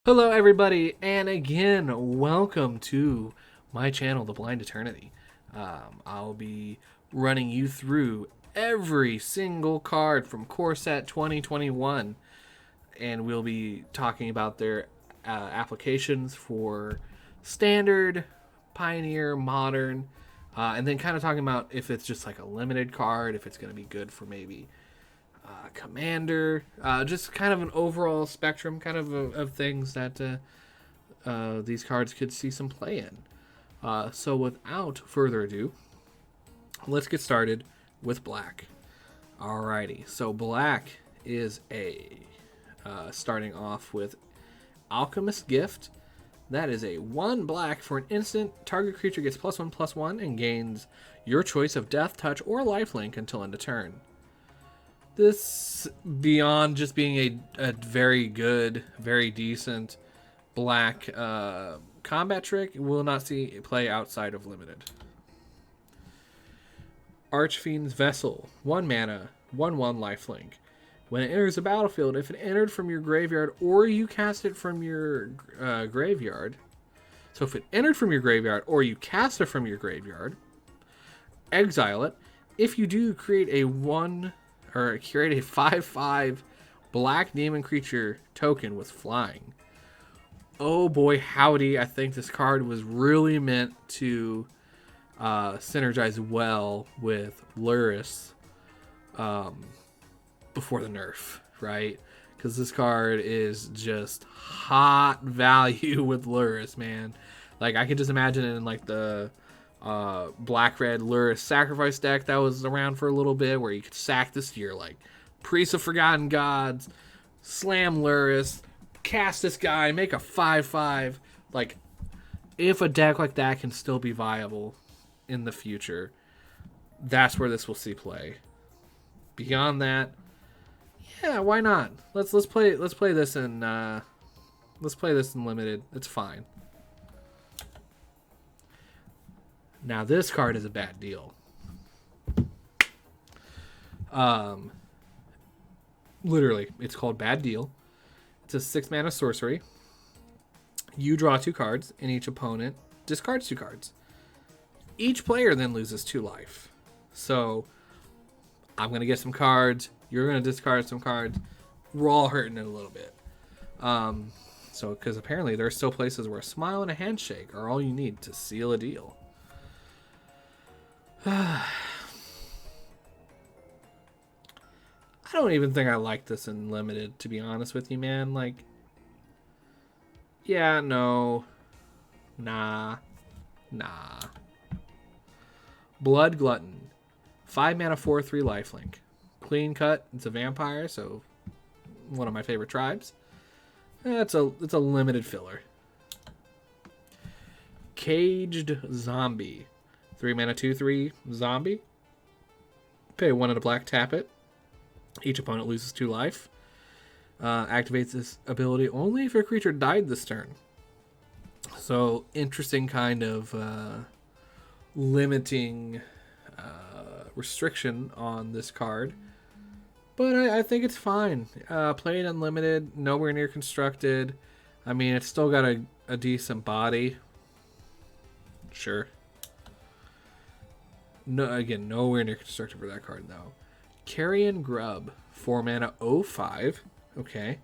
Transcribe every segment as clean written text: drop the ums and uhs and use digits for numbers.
Hello everybody, and again, welcome to my channel, The Blind Eternity. I'll be running you through every single card from Coreset 2021, and we'll be talking about their applications for standard, pioneer, modern, and then kind of talking about if it's just like a limited card, if it's going to be good for maybe commander, just kind of an overall spectrum kind of things that these cards could see some play in. So without further ado, let's get started with black. Alrighty, so black is starting off with Alchemist Gift. That is a 1 black for an instant. Target creature gets +1/+1 and gains your choice of death, touch, or lifelink until end of turn. This, beyond just being a very good, very decent black combat trick, will not see play outside of limited. Archfiend's Vessel, 1 mana, 1/1 lifelink. When it enters the battlefield, if it entered from your graveyard or you cast it from your graveyard, so if it entered from your graveyard or you cast it from your graveyard, exile it. If you do, create a 5/5 black demon creature token with flying. Oh boy, howdy. I think this card was really meant to synergize well with Duress before the nerf, right? Because this card is just hot value with Duress, man. Like, I could just imagine it in like the black-red Duress sacrifice deck that was around for a little bit, where you could sack this year like Priest of Forgotten Gods, slam Duress, cast this guy, make a 5/5. Like, if a deck like that can still be viable in the future, that's where this will see play. Beyond that, yeah, why not? Let's play this in limited. It's fine. Now this card is a bad deal. Literally, it's called Bad Deal. It's a 6 mana sorcery. You draw 2 cards, and each opponent discards 2 cards. Each player then loses 2 life. So I'm gonna get some cards. You're gonna discard some cards. We're all hurting it a little bit. So because apparently there are still places where a smile and a handshake are all you need to seal a deal. I don't even think I like this in limited, to be honest with you, man. Like, yeah, no. Nah. Blood Glutton. 5 mana, 4/3 lifelink. Clean cut. It's a vampire, so one of my favorite tribes. It's a limited filler. Caged Zombie. 3 mana, 2/3 zombie. Pay 1 and a black, tap it. Each opponent loses 2 life. Activates this ability only if your creature died this turn. So, interesting kind of limiting restriction on this card. But I think it's fine. Playing unlimited, nowhere near constructed. I mean, it's still got a decent body. Sure. No, again, nowhere near constructed for that card, though. Carrion Grub, 4 mana, 0/5. Okay.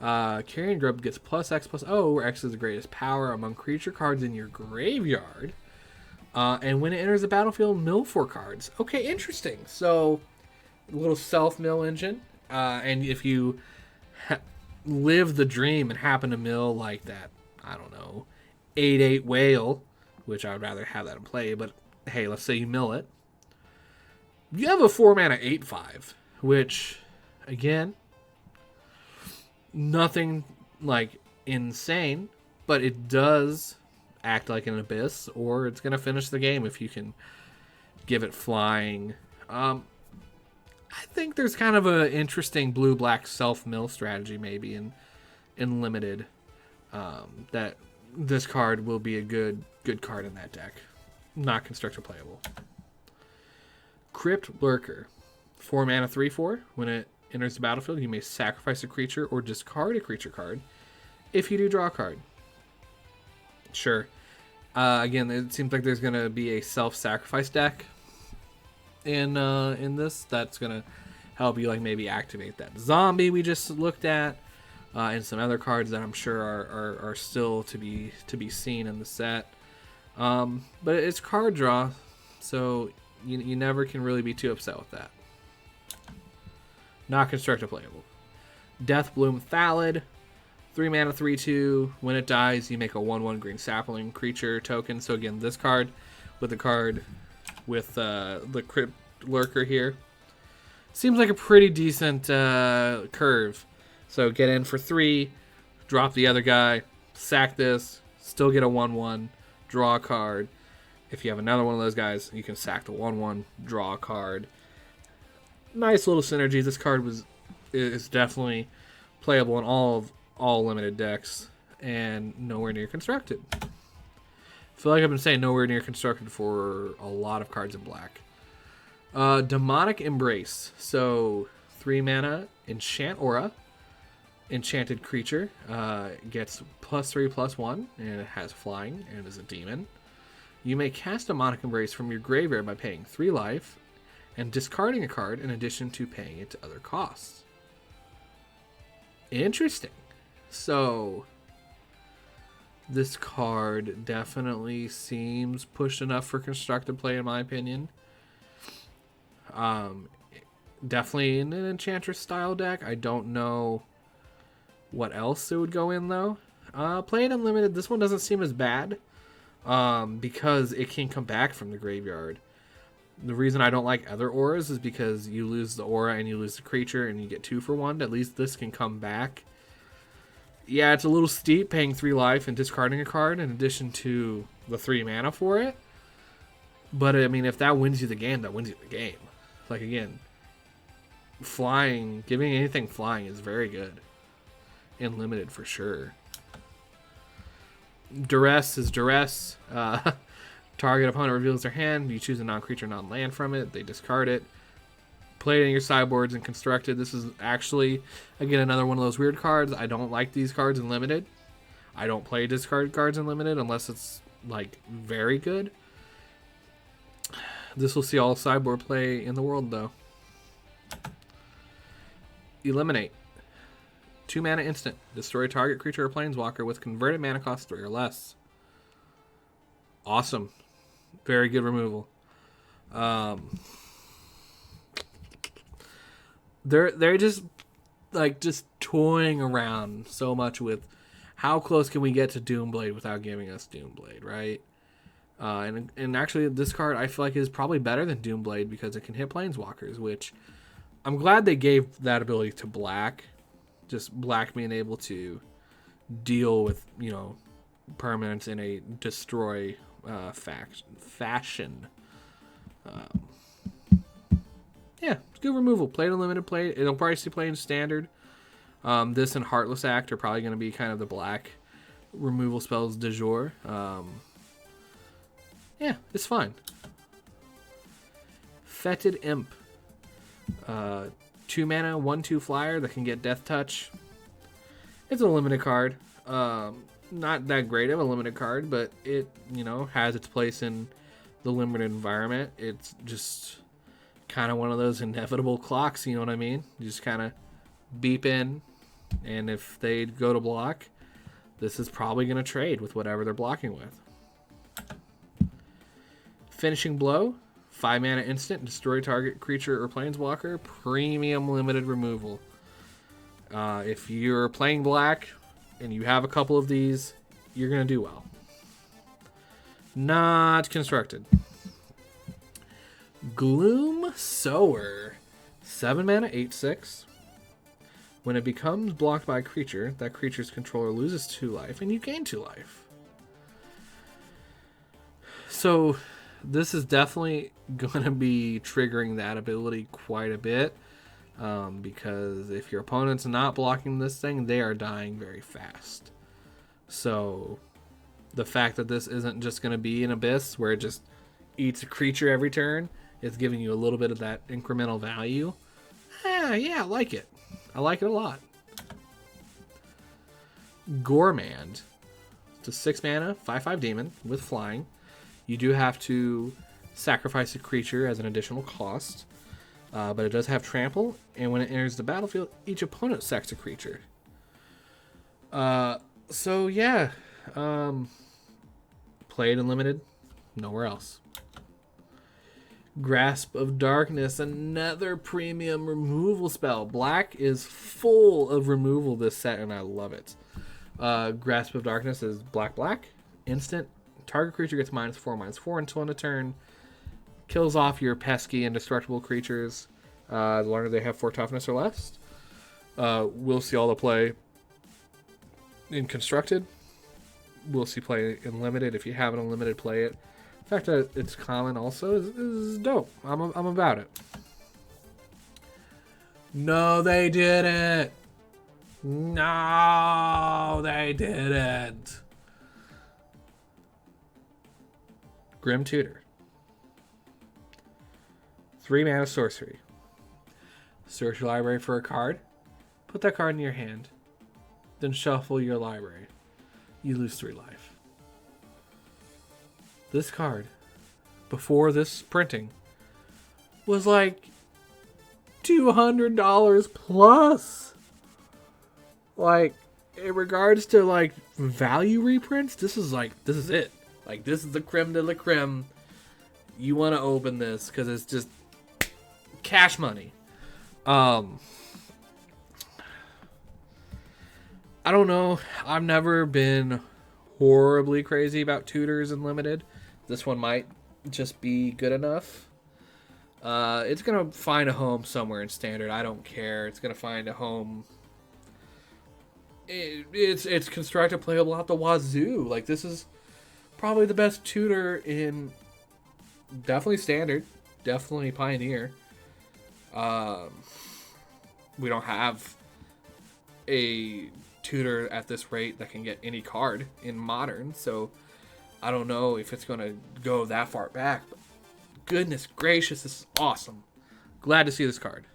Carrion Grub gets +X/+O, where X is the greatest power among creature cards in your graveyard. And when it enters the battlefield, mill 4 cards. Okay, interesting. So, a little self-mill engine. And if you live the dream and happen to mill like that, I don't know, 8/8 whale, which I would rather have that in play, but hey, let's say you mill it. You have a 4 mana 8/5, which, again, nothing like insane, but it does act like an abyss, or it's going to finish the game if you can give it flying. I think there's kind of an interesting blue-black self-mill strategy maybe in limited, that this card will be a good card in that deck. Not constructor playable. Crypt Worker. 4 mana 3/4. When it enters the battlefield, you may sacrifice a creature or discard a creature card. if you do draw a card. Sure. Again, it seems like there's going to be a self-sacrifice deck in this that's going to help you like maybe activate that zombie we just looked at, and some other cards that I'm sure are still to be seen in the set. But it's card draw, so you never can really be too upset with that. Not constructed playable. Deathbloom Thallid, 3 mana, 3/2. When it dies, you make a 1/1 green sapling creature token. So again, this card with the card with the Crypt Worker here seems like a pretty decent curve. So get in for 3, drop the other guy, sack this, still get a 1/1, draw a card. If you have another one of those guys, you can sack the 1/1, draw a card. Nice little synergy. This card is definitely playable in all limited decks and nowhere near constructed. I feel like I've been saying nowhere near constructed for a lot of cards in black. Demonic Embrace. So 3 mana, enchant aura. Enchanted creature gets +3/+1, and it has flying and is a demon. You may cast Demonic Embrace from your graveyard by paying 3 life and discarding a card in addition to paying it to other costs. Interesting. So this card definitely seems pushed enough for constructed play, in my opinion. Definitely in an Enchantress style deck. I don't know what else it would go in though. Play it unlimited. This one doesn't seem as bad because it can come back from the graveyard. The reason I don't like other auras is because you lose the aura and you lose the creature and you get 2 for 1. At least this can come back. Yeah, it's a little steep paying 3 life and discarding a card in addition to the 3 mana for it. But I mean, if that wins you the game, that wins you the game. Like again, flying, giving anything flying is very good. In limited for sure. Duress is Duress. Target opponent reveals their hand. You choose a non-creature, non-land from it. They discard it. Play it in your sideboards and constructed. This is actually, again, another one of those weird cards. I don't like these cards in limited. I don't play discard cards in limited unless it's like very good. This will see all sideboard play in the world though. Eliminate. 2 mana instant. Destroy target creature or planeswalker with converted mana cost 3 or less. Awesome. Very good removal. They're just toying around so much with how close can we get to Doomblade without giving us Doomblade, right? And actually this card I feel like is probably better than Doomblade because it can hit planeswalkers, which I'm glad they gave that ability to black. Just black being able to deal with, permanents in a destroy fashion. Yeah, it's good removal. Play it unlimited, play it. It'll probably see play in standard. This and Heartless Act are probably going to be kind of the black removal spells du jour. Yeah, it's fine. Fetid Imp. 2 mana, 1/2 flyer that can get Death Touch. It's a limited card. Not that great of a limited card, but it, has its place in the limited environment. It's just kind of one of those inevitable clocks, you know what I mean? You just kind of beep in, and if they go to block, this is probably going to trade with whatever they're blocking with. Finishing Blow. 5 mana instant, destroy target creature or planeswalker, premium limited removal. If you're playing black and you have a couple of these, you're going to do well. Not constructed. Gloom Sower. 7 mana, 8/6. When it becomes blocked by a creature, that creature's controller loses 2 life and you gain 2 life. So this is definitely going to be triggering that ability quite a bit, because if your opponent's not blocking this thing, they are dying very fast. So the fact that this isn't just going to be an Abyss where it just eats a creature every turn is giving you a little bit of that incremental value. Yeah, I like it. I like it a lot. Gormand. It's a 6 mana, 5/5 demon with flying. You do have to sacrifice a creature as an additional cost, but it does have trample, and when it enters the battlefield, each opponent sacks a creature. So yeah, played in limited, nowhere else. Grasp of Darkness, another premium removal spell. Black is full of removal this set, and I love it. Grasp of Darkness is black, instant. Target creature gets -4/-4 until end of turn. Kills off your pesky indestructible creatures as long as they have 4 toughness or less. We'll see all the play in constructed. We'll see play in limited. If you have an unlimited, play it. The fact that it's common also is dope. I'm about it. No, they didn't. No, they didn't. Grim Tutor. 3 mana sorcery. Search your library for a card. Put that card in your hand. Then shuffle your library. You lose 3 life. This card, before this printing, was like $200 plus. Like, in regards to like value reprints, this is it. Like, this is the creme de la creme. You want to open this because it's just cash money. I don't know. I've never been horribly crazy about tutors and limited. This one might just be good enough. It's going to find a home somewhere in standard. I don't care. It's going to find a home. It's constructed playable out the wazoo. Like, this is probably the best tutor in definitely standard, definitely pioneer. We don't have a tutor at this rate that can get any card in modern, so I don't know if it's going to go that far back. But goodness gracious, this is awesome. Glad to see this card.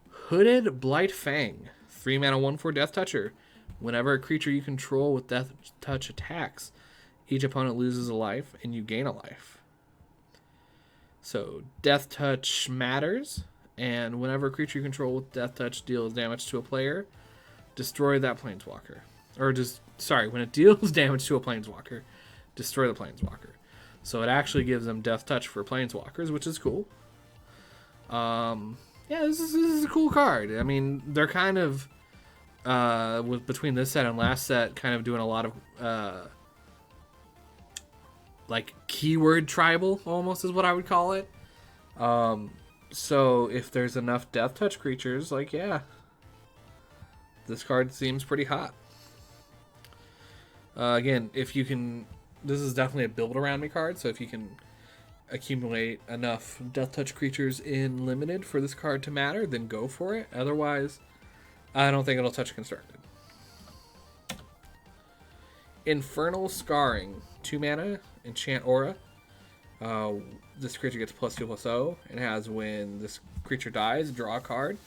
Hooded Blight Fang. 3 mana 1/4 Death Toucher. Whenever a creature you control with Death Touch attacks, each opponent loses a life and you gain a life. So Death Touch matters, and whenever a creature you control with Death Touch deals damage to a player, destroy that planeswalker. When it deals damage to a planeswalker, destroy the planeswalker. So it actually gives them Death Touch for planeswalkers, which is cool. Yeah, this is a cool card. I mean, they're kind of between this set and last set, kind of doing a lot of like keyword tribal, almost is what I would call it. So if there's enough Death Touch creatures, like, yeah, this card seems pretty hot. Again, if you can, this is definitely a build around me card, so if you can accumulate enough Death Touch creatures in limited for this card to matter, then go for it. Otherwise, I don't think it'll touch constructed. Infernal Scarring. 2 mana, enchant aura. This creature gets +2/+0. It has, when this creature dies, draw a card.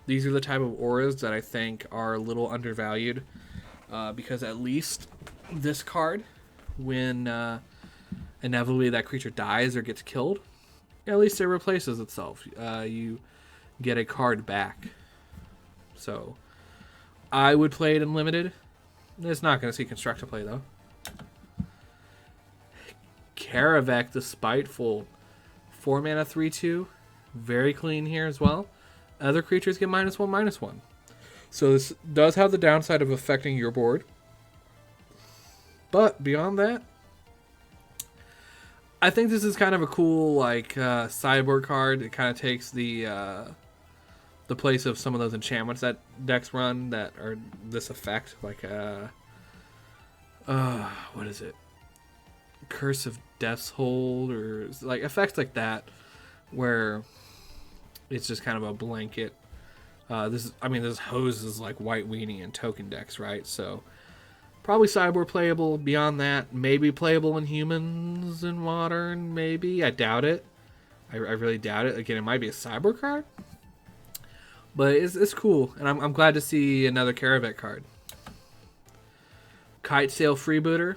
These are the type of auras that I think are a little undervalued, because at least this card, when inevitably that creature dies or gets killed, at least it replaces itself. You get a card back. So I would play it in limited. It's not going to see constructed play, though. Karevik, despiteful. 4 mana 3/2. Very clean here as well. Other creatures get -1/-1. So this does have the downside of affecting your board. But beyond that, I think this is kind of a cool, like, sideboard card. It kind of takes the place of some of those enchantments that decks run that are this effect. Like, what is it? Curse of Death's Hold, or like effects like that, where it's just kind of a blanket. This hose is like White Weenie and token decks, right? So probably sideboard playable. Beyond that, maybe playable in humans in modern. Maybe, I doubt it. I really doubt it. Again, it might be a sideboard card. But it's cool, and I'm glad to see another karevik card. Kite Sail Freebooter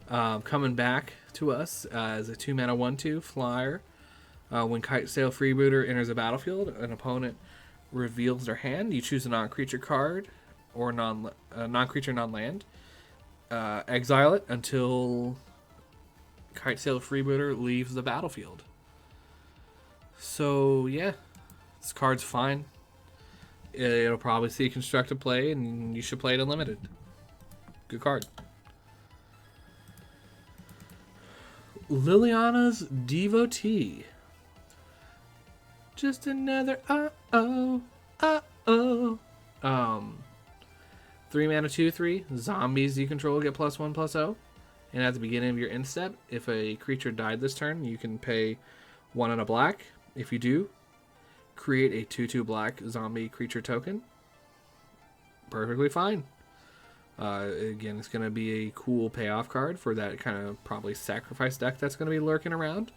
coming back to us as a 2-mana 1/2 flyer. When Kite Sail Freebooter enters a battlefield, an opponent reveals their hand. You choose a non-creature card or non-creature, non-land. Exile it until Kite Sail Freebooter leaves the battlefield. So yeah, this card's fine. It'll probably see constructed play, and you should play it unlimited. Good card. Liliana's Devotee. Just another 3-mana 2/3. Zombies you control get +1/+0. And at the beginning of your end step, if a creature died this turn, you can pay 1 and a black. If you do, create a 2/2 black zombie creature token. Perfectly fine. Again, it's going to be a cool payoff card for that kind of probably sacrifice deck that's going to be lurking around.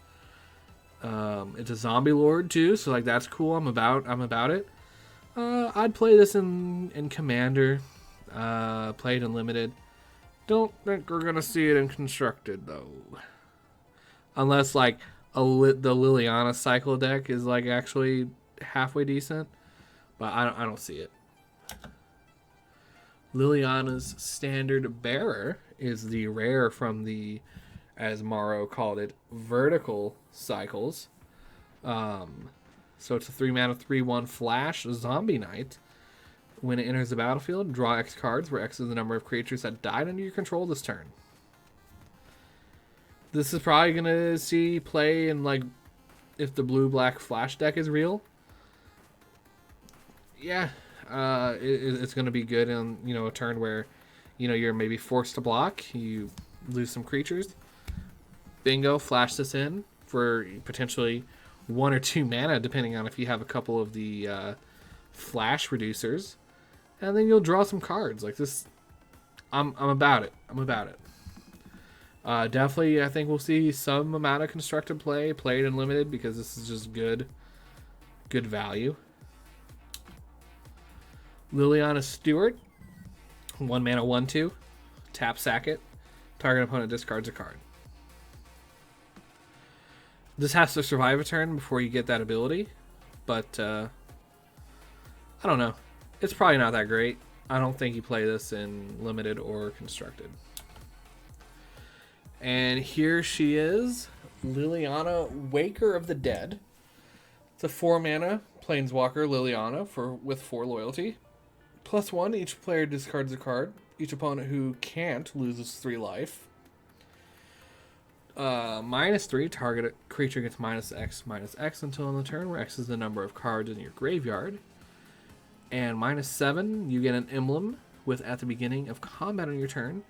It's a zombie lord too, so like that's cool. I'm about it. I'd play this in Commander. Play it in Limited. Don't think we're gonna see it in Constructed though, unless like the Liliana cycle deck is like actually halfway decent, but I don't see it. Liliana's standardbearer is the rare from the, as Morrow called it, vertical cycles. So it's a 3-mana 3/1 flash zombie knight. When it enters the battlefield, draw X cards, where X is the number of creatures that died under your control this turn. This is probably going to see play in, like, if the blue-black flash deck is real. Yeah, it's going to be good in, a turn where, you're maybe forced to block. You lose some creatures. Bingo, flash this in for potentially 1 or 2 mana, depending on if you have a couple of the flash reducers. And then you'll draw some cards like this. I'm about it. Definitely, I think we'll see some amount of constructed play played in Limited, because this is just good value. Liliana Stewart, 1-mana 1/2, tap sack it. Target opponent discards a card. This has to survive a turn before you get that ability, but I don't know. It's probably not that great. I don't think you play this in Limited or Constructed. And here she is, Liliana, Waker of the Dead. It's a 4-mana Planeswalker Liliana with 4 loyalty. +1, each player discards a card. Each opponent who can't loses 3 life. -3, target creature gets -X until end of the turn, where X is the number of cards in your graveyard. And -7, you get an emblem with, at the beginning of combat on your turn,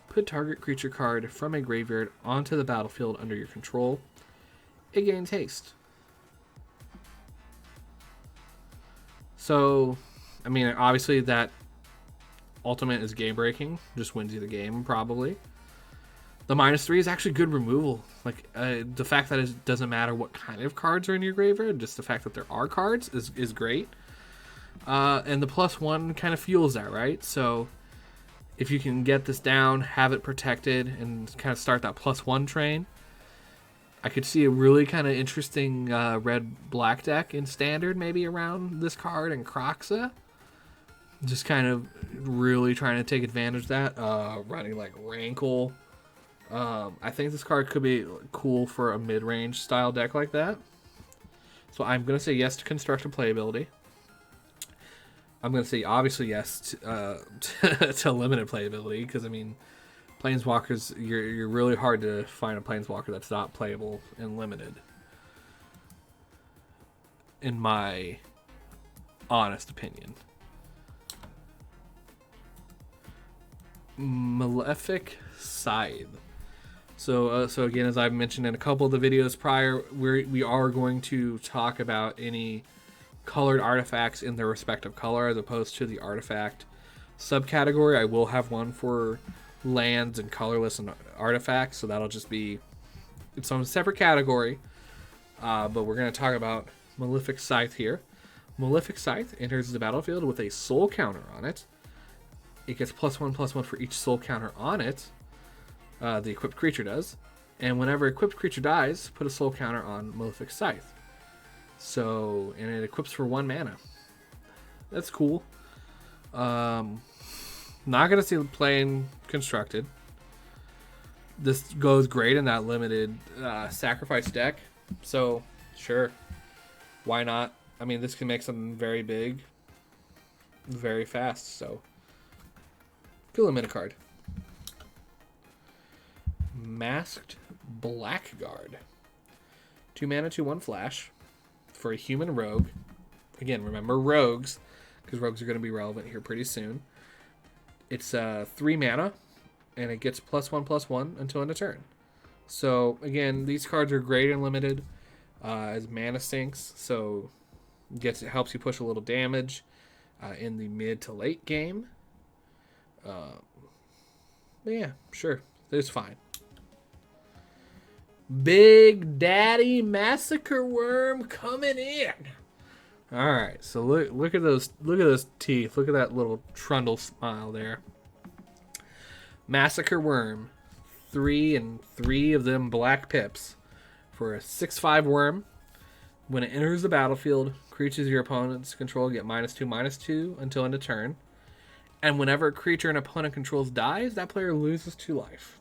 put target creature card from a graveyard onto the battlefield under your control. It gains haste. So, I mean, obviously that ultimate is game breaking, just wins you the game probably. The -3 is actually good removal. Like, the fact that it doesn't matter what kind of cards are in your graveyard, just the fact that there are cards is great. And the +1 kind of fuels that, right? So if you can get this down, have it protected, and kind of start that +1 train, I could see a really kind of interesting red-black deck in Standard, maybe around this card and Croxa. Just kind of really trying to take advantage of that. Running like Rankle. I think this card could be cool for a mid-range style deck like that. So I'm going to say yes to constructed playability. I'm going to say obviously yes to limited playability, because I mean, Planeswalkers, you're really hard to find a Planeswalker that's not playable in Limited, in my honest opinion. Malefic Scythe. So again, as I've mentioned in a couple of the videos prior, we are going to talk about any colored artifacts in their respective color, as opposed to the artifact subcategory. I will have one for lands and colorless and artifacts, so that'll just be its own separate category. But we're going to talk about Malefic Scythe here. Malefic Scythe enters the battlefield with a soul counter on it. It gets +1/+1 for each soul counter on it. The equipped creature does. And whenever equipped creature dies, put a soul counter on Malefic Scythe. So, and it equips for 1 mana. That's cool. Not going to see it playing constructed. This goes great in that limited sacrifice deck. So, sure. Why not? I mean, this can make something very big very fast. So, cool limit card. Masked Blackguard. 2 mana, 2/1 flash for a human rogue. Again, remember rogues, because rogues are going to be relevant here pretty soon. It's 3 mana, and it gets +1/+1 until end of turn. So, again, these cards are great and limited as mana sinks, so it helps you push a little damage in the mid to late game. But yeah, sure, it's fine. Big Daddy Massacre Worm coming in. All right, so look at those teeth. Look at that little trundle smile there. Massacre Worm, 3 and 3 of them black pips for a 6/5 worm. When it enters the battlefield, creatures your opponents control get -2/-2 until end of turn. And whenever a creature an opponent controls dies, that player loses 2 life.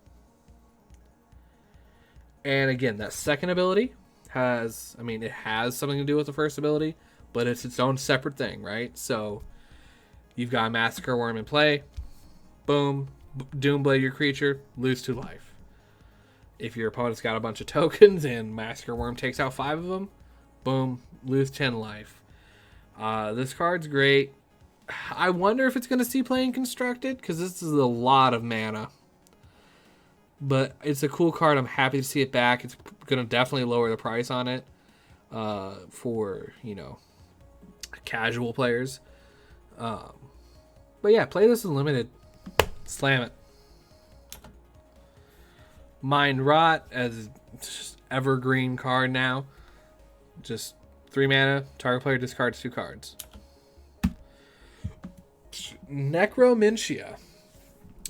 And again, that second ability has something to do with the first ability, but it's its own separate thing, right? So you've got a Massacre Worm in play. Boom. Doomblade your creature. Lose 2 life. If your opponent's got a bunch of tokens and Massacre Worm takes out 5 of them, boom. Lose 10 life. This card's great. I wonder if it's going to see playing constructed, because this is a lot of mana. But it's a cool card. I'm happy to see it back. It's going to definitely lower the price on it for, casual players. But yeah, play this in limited. Slam it. Mind Rot as just Evergreen Car now. Just 3 mana. Target player discards 2 cards. Necromancy.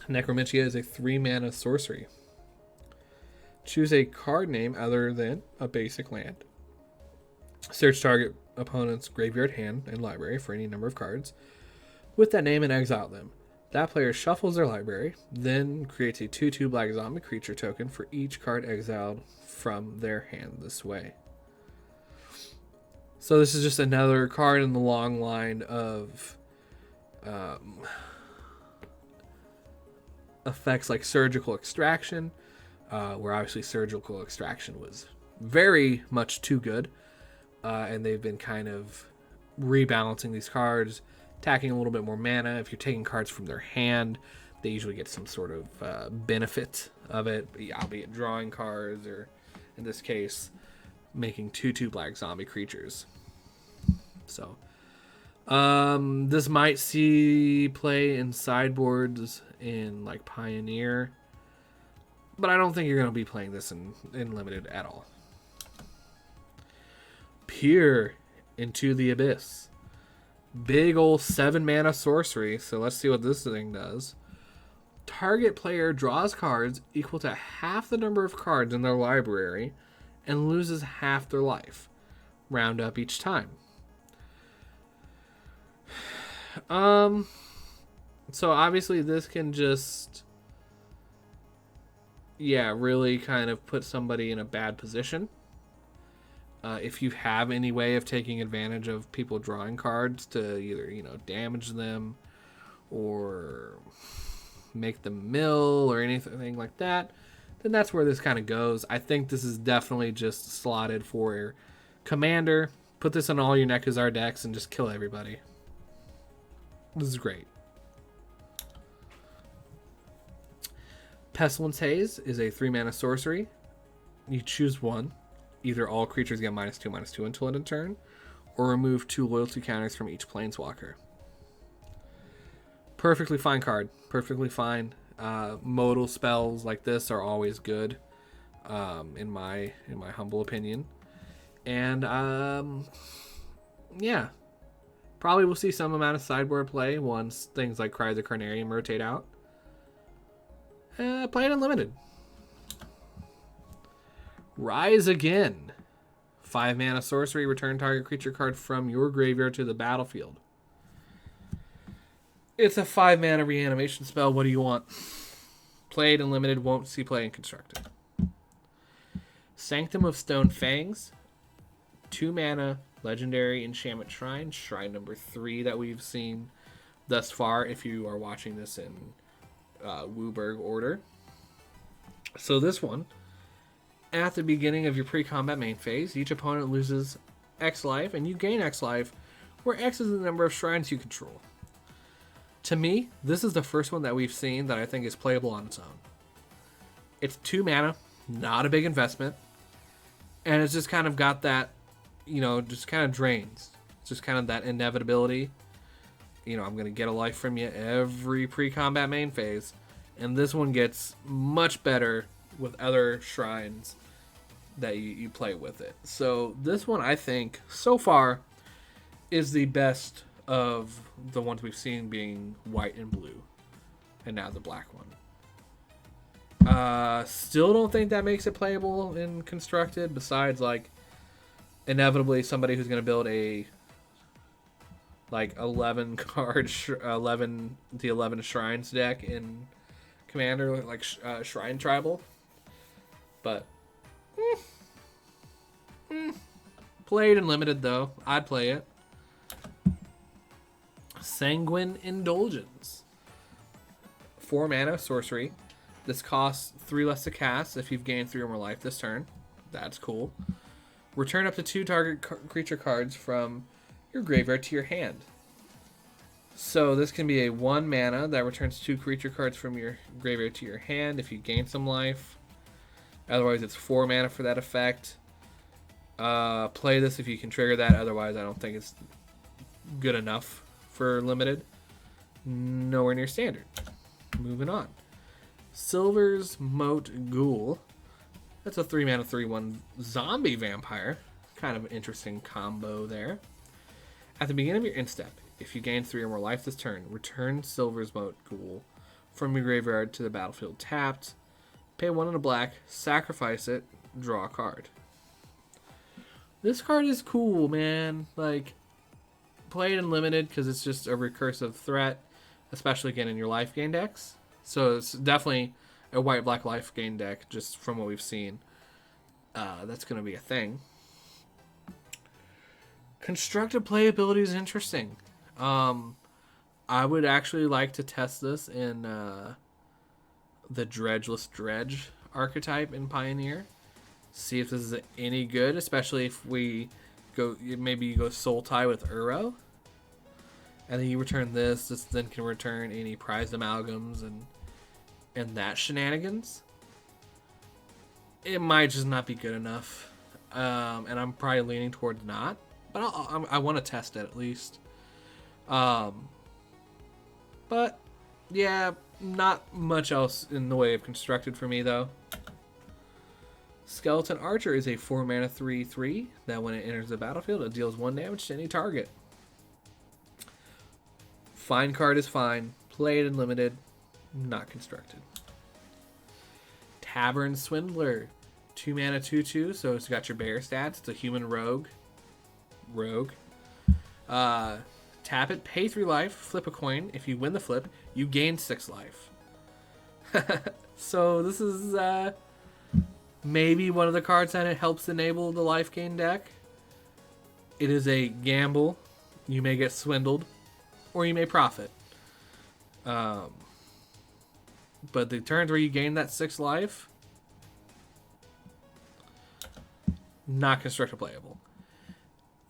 Necromancy is a 3 mana sorcery. Choose a card name other than a basic land. Search target opponent's graveyard, hand, and library for any number of cards with that name and exile them. That player shuffles their library, then creates a 2/2 black zombie creature token for each card exiled from their hand this way. So this is just another card in the long line of effects like Surgical Extraction, where obviously Surgical Extraction was very much too good, and they've been kind of rebalancing these cards, attacking a little bit more mana. If you're taking cards from their hand, they usually get some sort of benefit of it, albeit drawing cards, or in this case, making 2/2 black zombie creatures. So this might see play in sideboards in like Pioneer, but I don't think you're going to be playing this in limited at all. Peer into the Abyss. Big old 7 mana sorcery. So let's see what this thing does. Target player draws cards equal to half the number of cards in their library and loses half their life. Round up each time. So obviously this can just, really kind of put somebody in a bad position. If you have any way of taking advantage of people drawing cards to either, damage them or make them mill or anything like that, then that's where this kind of goes. I think this is definitely just slotted for Commander. Put this on all your Nekuzar decks and just kill everybody. This is great. Pestilence Haze is a 3 mana sorcery. You choose one. Either all creatures get -2/-2 until end of turn, or remove 2 loyalty counters from each planeswalker. Perfectly fine card. Perfectly fine. Modal spells like this are always good, in my humble opinion. And Probably will see some amount of sideboard play once things like Cry of the Carnarium rotate out. Play it unlimited. Rise Again. 5 mana sorcery. Return target creature card from your graveyard to the battlefield. It's a 5 mana reanimation spell. What do you want? Played unlimited. Won't see play in constructed. Sanctum of Stone Fangs. 2 mana. Legendary Enchantment Shrine. Shrine number 3 that we've seen thus far if you are watching this in Wooburg order. So this one, at the beginning of your pre-combat main phase, each opponent loses X life and you gain X life, where X is the number of shrines you control. To me, this is the first one that we've seen that I think is playable on its own. It's 2 mana, not a big investment, and it's just kind of got that, you know, just kind of drains. It's just kind of that inevitability. You know, I'm going to get a life from you every pre-combat main phase. And this one gets much better with other shrines that you play with it. So this one, I think, so far, is the best of the ones we've seen being white and blue. And now the black one. Still don't think that makes it playable in constructed, besides, like, inevitably somebody who's going to build a like 11 card 11 shrines deck in Commander, like Shrine Tribal. But played and limited though. I'd play it. Sanguine Indulgence. 4 mana sorcery. This costs 3 less to cast if you've gained 3 or more life this turn. That's cool. Return up to 2 target creature cards from your graveyard to your hand. So this can be a 1 mana that returns 2 creature cards from your graveyard to your hand if you gain some life. Otherwise, it's 4 mana for that effect. Play this if you can trigger that. Otherwise, I don't think it's good enough for limited. Nowhere near standard. Moving on. Silver's Moat Ghoul. That's a 3 mana 3/1 zombie vampire. Kind of an interesting combo there. At the beginning of your end step, if you gain 3 or more life this turn, return Silver's Moat Ghoul from your graveyard to the battlefield tapped. Pay 1 and a black, sacrifice it, draw a card. This card is cool, man. Like, play it in limited because it's just a recursive threat, especially again in your life gain decks. So it's definitely a white-black life gain deck, just from what we've seen. That's going to be a thing. Constructed playability is interesting. I would actually like to test this in the Dredgeless Dredge archetype in Pioneer. See if this is any good, especially if we go, maybe you go Soul Tie with Uro. And then you return this. This then can return any prized amalgams and that shenanigans. It might just not be good enough. And I'm probably leaning towards not. But I want to test it at least. But, yeah, not much else in the way of constructed for me, though. Skeleton Archer is a 4 mana 3/3 that when it enters the battlefield, it deals 1 damage to any target. Fine card is fine. Played and limited. Not constructed. Tavern Swindler. 2 mana 2/2, so it's got your bear stats. It's a human rogue. Tap it, pay 3 life, flip a coin. If you win the flip, you gain 6 life. So this is maybe one of the cards that it helps enable the life gain deck. It is a gamble. You may get swindled, or you may profit. But the turns where you gain that 6 life, not constructed playable.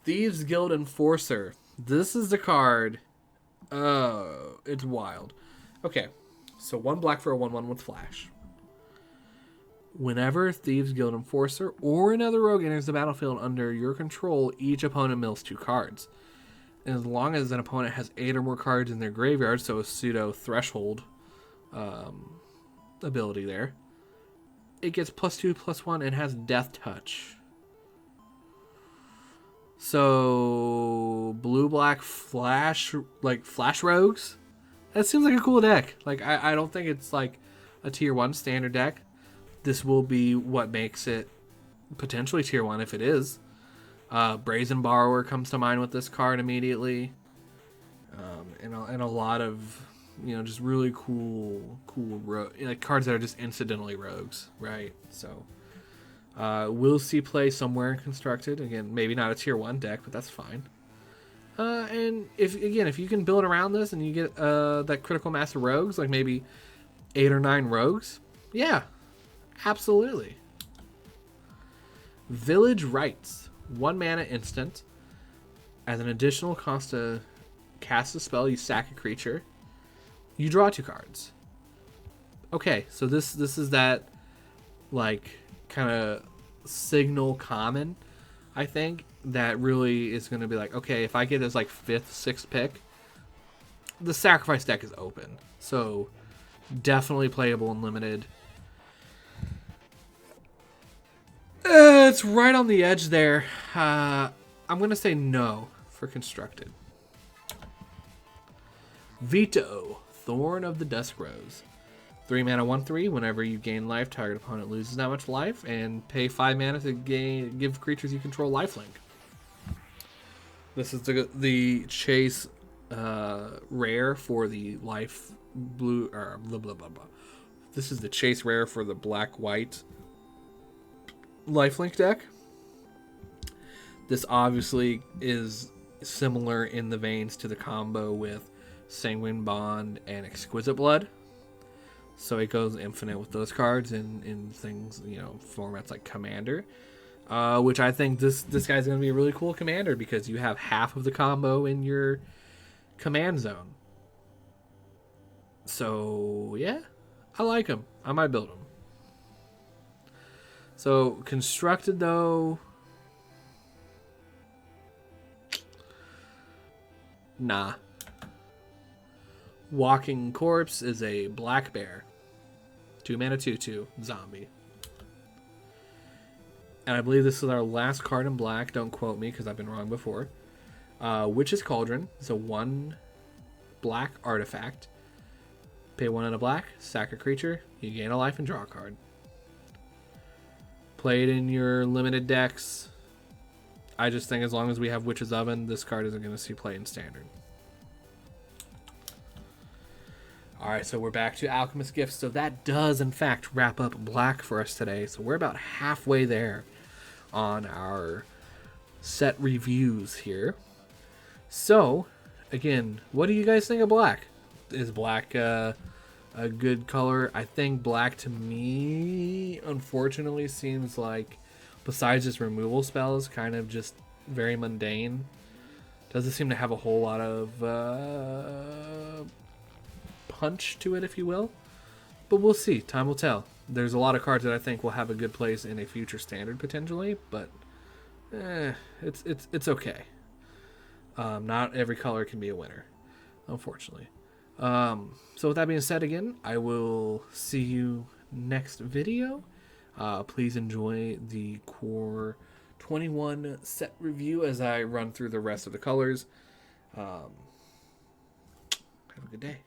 Thieves Guild Enforcer. This is the card. It's wild. Okay, so 1 black for a 1/1 with flash. Whenever Thieves Guild Enforcer or another rogue enters the battlefield under your control, each opponent mills 2 cards. And as long as an opponent has 8 or more cards in their graveyard, so a pseudo threshold ability there, it gets +2/+1 and has Death Touch. So blue black flash, like flash rogues. That seems like a cool deck. Like I don't think it's like a tier 1 standard deck. This will be what makes it potentially tier 1 if it is. Brazen Borrower comes to mind with this card immediately. And a lot of, just really cool like cards that are just incidentally rogues, right? So we'll see play somewhere in Constructed. Again, maybe not a tier 1 deck, but that's fine. And if you can build around this and you get that critical mass of rogues, like maybe 8 or 9 rogues, yeah, absolutely. Village Rites, 1 mana instant. As an additional cost to cast a spell, you sack a creature. You draw 2 cards. Okay, so this is that like kind of signal common, I think, that really is going to be like, okay, if I get this like 5th, 6th pick, the sacrifice deck is open. So definitely playable in limited. It's right on the edge there. I'm going to say no for Constructed. Veto, Thorn of the Dusk Rose. 3 mana, 1/3. Whenever you gain life, target opponent loses that much life, and pay 5 mana to give creatures you control lifelink. This is the chase rare for the life blue, or blah blah blah blah. This is the chase rare for the black-white lifelink deck. This obviously is similar in the veins to the combo with Sanguine Bond and Exquisite Blood. So it goes infinite with those cards in things, formats like Commander. Which I think this guy's going to be a really cool commander because you have half of the combo in your command zone. So, yeah, I like him. I might build him. So, Constructed, though, nah. Walking Corpse is a black bear. 2 mana, 2/2, zombie. And I believe this is our last card in black. Don't quote me because I've been wrong before. Witch's Cauldron. It's a 1 black artifact. Pay 1 and a black, sack a creature, you gain a life and draw a card. Play it in your limited decks. I just think as long as we have Witch's Oven, this card isn't going to see play in Standard. Alright, so we're back to Alchemist Gifts. So that does, in fact, wrap up black for us today. So we're about halfway there on our set reviews here. So, again, what do you guys think of black? Is black a good color? I think black, to me, unfortunately, seems like, besides just removal spells, kind of just very mundane. Doesn't seem to have a whole lot of punch to it, if you will, but we'll see. Time will tell. There's a lot of cards that I think will have a good place in a future standard potentially, but it's okay. Not every color can be a winner, unfortunately. So with that being said, again, I will see you next video. Please enjoy the Core 21 set review as I run through the rest of the colors. Have a good day.